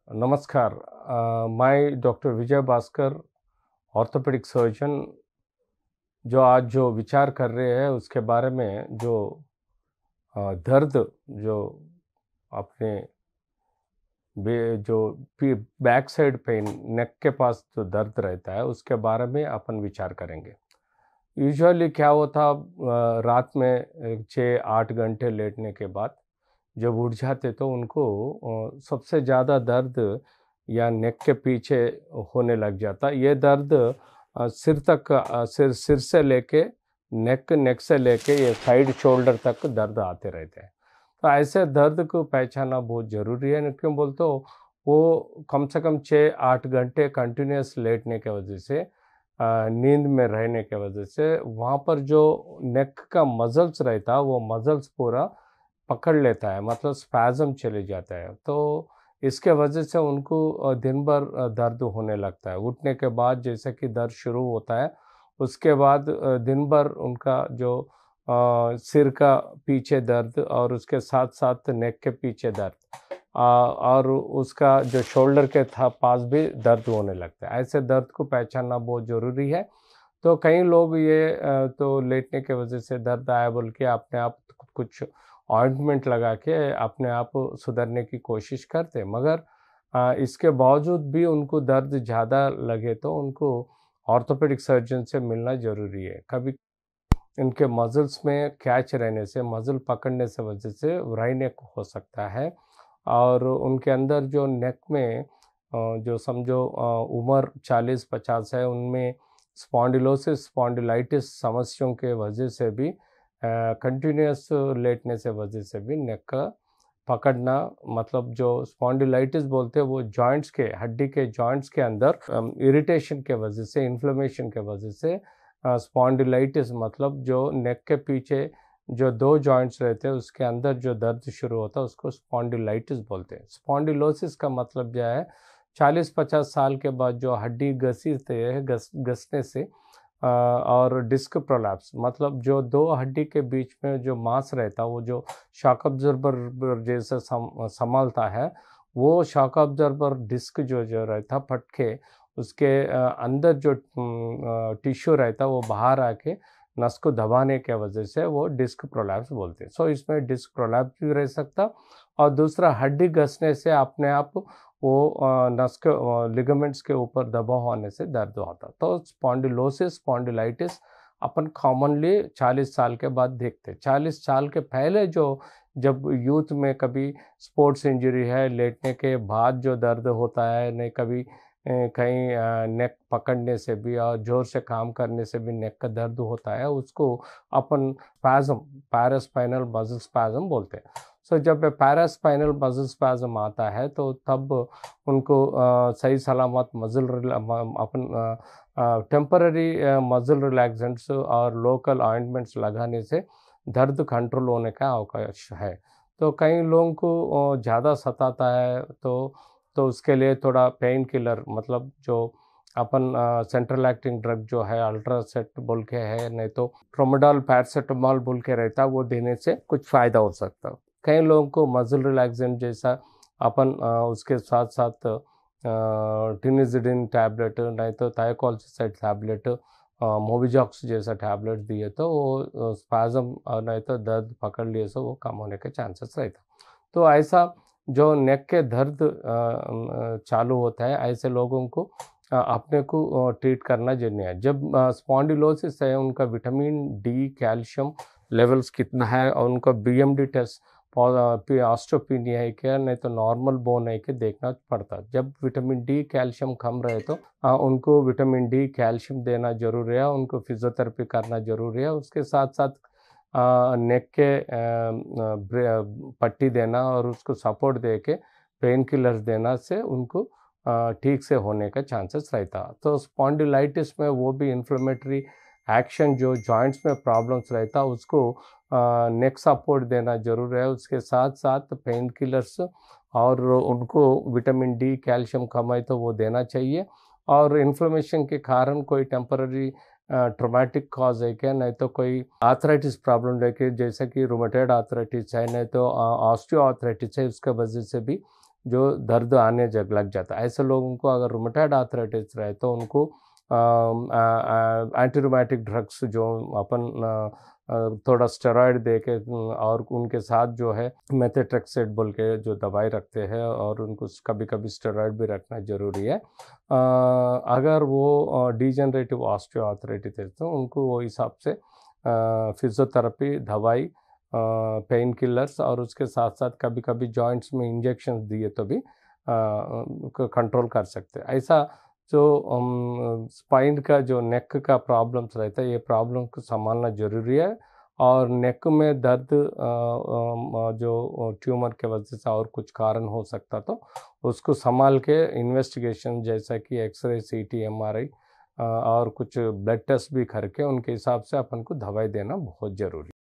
नमस्कार। मैं डॉक्टर विजय Bhaskar, orthopaedic surgeon, जो आज जो विचार कर रहे हैं उसके बारे में जो दर्द जो अपने जो बैक साइड पेन, नेक के पास जो दर्द रहता है उसके बारे में अपन विचार करेंगे। यूजुअली क्या होता, रात में 6-8 घंटे लेटने के बाद जब उठ जाते तो उनको सबसे ज़्यादा दर्द या नेक के पीछे होने लग जाता। ये दर्द सिर तक, सिर सिर से लेके नेक से लेके ये साइड शोल्डर तक दर्द आते रहते हैं। तो ऐसे दर्द को पहचानना बहुत ज़रूरी है। क्यों बोल तो वो कम से कम 6-8 घंटे कंटिन्यूस लेटने की वजह से, नींद में रहने की वजह से वहाँ पर जो नेक का मसल्स रहता है वो मसल्स पूरा पकड़ लेता है, मतलब स्पैज़म चले जाता है। तो इसके वजह से उनको दिन भर दर्द होने लगता है। उठने के बाद जैसे कि दर्द शुरू होता है, उसके बाद दिन भर उनका जो सिर का पीछे दर्द और उसके साथ-साथ नेक के पीछे दर्द, और उसका जो शोल्डर के पास भी दर्द होने लगता है। ऐसे दर्द को पहचानना बहुत ज़रूरी है। तो कई लोग ये तो लेटने की वजह से दर्द आया बोल के अपने आप कुछ ऑइंटमेंट लगा के अपने आप सुधरने की कोशिश करते, मगर इसके बावजूद भी उनको दर्द ज़्यादा लगे तो उनको ऑर्थोपेडिक सर्जन से मिलना ज़रूरी है। कभी इनके मसल्स में कैच रहने से, मसल पकड़ने से वजह से व्राई नेक हो सकता है, और उनके अंदर जो नेक में जो समझो उम्र 40-50 है, उनमें स्पॉन्डिलोसिस, स्पॉन्डिलाइटिस समस्याओं के वजह से भी, कंटिन्यूअस लेटने से वजह से भी नेक का पकड़ना, मतलब जो स्पॉन्डिलाइटिस बोलते हैं वो जॉइंट्स के, हड्डी के जॉइंट्स के अंदर इरिटेशन के वजह से, इन्फ्लेमेशन के वजह से स्पॉन्डिलाइटिस, मतलब जो नेक के पीछे जो 2 जॉइंट्स रहते हैं उसके अंदर जो दर्द शुरू होता है उसको स्पॉन्डिलाइटिस बोलते हैं। स्पॉन्डिलोसिस का मतलब क्या है, 40-50 साल के बाद जो हड्डी घसीटते हैं, घसने से, और डिस्क प्रोलैप्स, मतलब जो 2 हड्डी के बीच में जो मांस रहता है वो जो शॉक अब्जॉर्बर जैसे संभालता है, वो शॉक अब्जॉर्बर डिस्क जो जो रहता फट के उसके अंदर जो टिश्यू रहता है वो बाहर आके नस को दबाने के वजह से वो डिस्क प्रोलैप्स बोलते हैं। सो इसमें डिस्क प्रोलैप्स भी रह सकता, और दूसरा हड्डी घसने से अपने आप वो नस के लिगामेंट्स के ऊपर दबाव होने से दर्द होता। तो स्पॉन्डिलोसिस, स्पॉन्डिलाइटिस अपन कॉमनली 40 साल के बाद देखते। 40 साल के पहले जो, जब यूथ में कभी स्पोर्ट्स इंजरी है, लेटने के बाद जो दर्द होता है, नहीं कभी कहीं नेक पकड़ने से भी और ज़ोर से काम करने से भी नेक का दर्द होता है, उसको अपन स्पैज़म, पैरास्पाइनल मसल स्पैज़म बोलते हैं। सो जब पैरास्पाइनल मसल स्पैज़म आता है तो तब उनको सही सलामत मसल अपन टेम्पररी मसल रिलैक्सेंट्स और लोकल ऑइंटमेंट्स लगाने से दर्द कंट्रोल होने का अवकाश है। तो कई लोगों को ज़्यादा सताता है तो उसके लिए थोड़ा पेन किलर, मतलब जो अपन सेंट्रल एक्टिंग ड्रग जो है अल्ट्रासेट बोल के है, नहीं तो ट्रोमाडोल पैरासिटामोल बोल के रहता है, वो देने से कुछ फ़ायदा हो सकता है। कई लोगों को मसल रिलैक्सेंट जैसा अपन उसके साथ साथ टिनिजिडिन टैबलेट, नहीं तो थायोकोल्सिसाइड टैबलेट, मोबिजॉक्स जैसा टैबलेट दिए तो वो स्पैज़म और नहीं तो दर्द पकड़ लिए तो वो कम होने के चांसेस रहता। तो ऐसा जो नेक के दर्द चालू होता है, ऐसे लोगों को अपने को ट्रीट करना ज़रूरी है। जब स्पॉन्डिलोसिस है, उनका विटामिन डी, कैल्शियम लेवल्स कितना है, और उनका बीएमडी टेस्ट ऑस्टियोपेनिया है क्या, नहीं तो नॉर्मल बोन है क्या, देखना पड़ता। जब विटामिन डी, कैल्शियम कम रहे तो उनको विटामिन डी, कैल्शियम देना ज़रूरी है, उनको फिजियोथेरेपी करना ज़रूरी है। उसके साथ-साथ नेक के पट्टी देना और उसको सपोर्ट दे के पेन किलर्स देना से उनको ठीक से होने का चांसेस रहता। तो स्पॉन्डिलाइटिस में वो भी इन्फ्लेमेटरी एक्शन, जो जॉइंट्स में प्रॉब्लम्स रहता उसको नेक सपोर्ट देना ज़रूर है। उसके साथ-साथ पेन किलर्स और उनको विटामिन डी, कैल्शियम कम है तो वो देना चाहिए। और इन्फ्लेमेशन के कारण कोई टेम्पररी ट्रॉमेटिक कॉज़ है क्या, नहीं तो कोई आर्थराइटिस प्रॉब्लम है कि जैसे कि रूमेटॉइड आर्थराइटिस है, नहीं तो ऑस्टियो आर्थराइटिस है, उसके वजह से भी जो दर्द आने जग लग जाता है। ऐसे लोगों को अगर रूमेटॉइड आर्थराइटिस रहे तो उनको एंटी रूमेटिक ड्रग्स जो अपन थोड़ा स्टेरॉयड दे के और उनके साथ जो है मेथोट्रेक्सेट बोल के जो दवाई रखते हैं और उनको कभी कभी स्टेरॉयड भी रखना ज़रूरी है। अगर वो डिजेनरेटिव ऑस्टियोआर्थराइटिस है तो उनको वो हिसाब से फिजियोथेरेपी दवाई पेन किलर्स और उसके साथ साथ कभी कभी जॉइंट्स में इंजेक्शन दिए तो भी कंट्रोल कर सकते हैं। ऐसा जो स्पाइन का जो नेक का प्रॉब्लम्स रहता है ये प्रॉब्लम को संभालना ज़रूरी है। और नेक में दर्द जो ट्यूमर के वजह से और कुछ कारण हो सकता तो उसको संभाल के इन्वेस्टिगेशन जैसा कि एक्सरे सीटी एमआरआई और कुछ ब्लड टेस्ट भी करके उनके हिसाब से अपन को दवाई देना बहुत ज़रूरी है।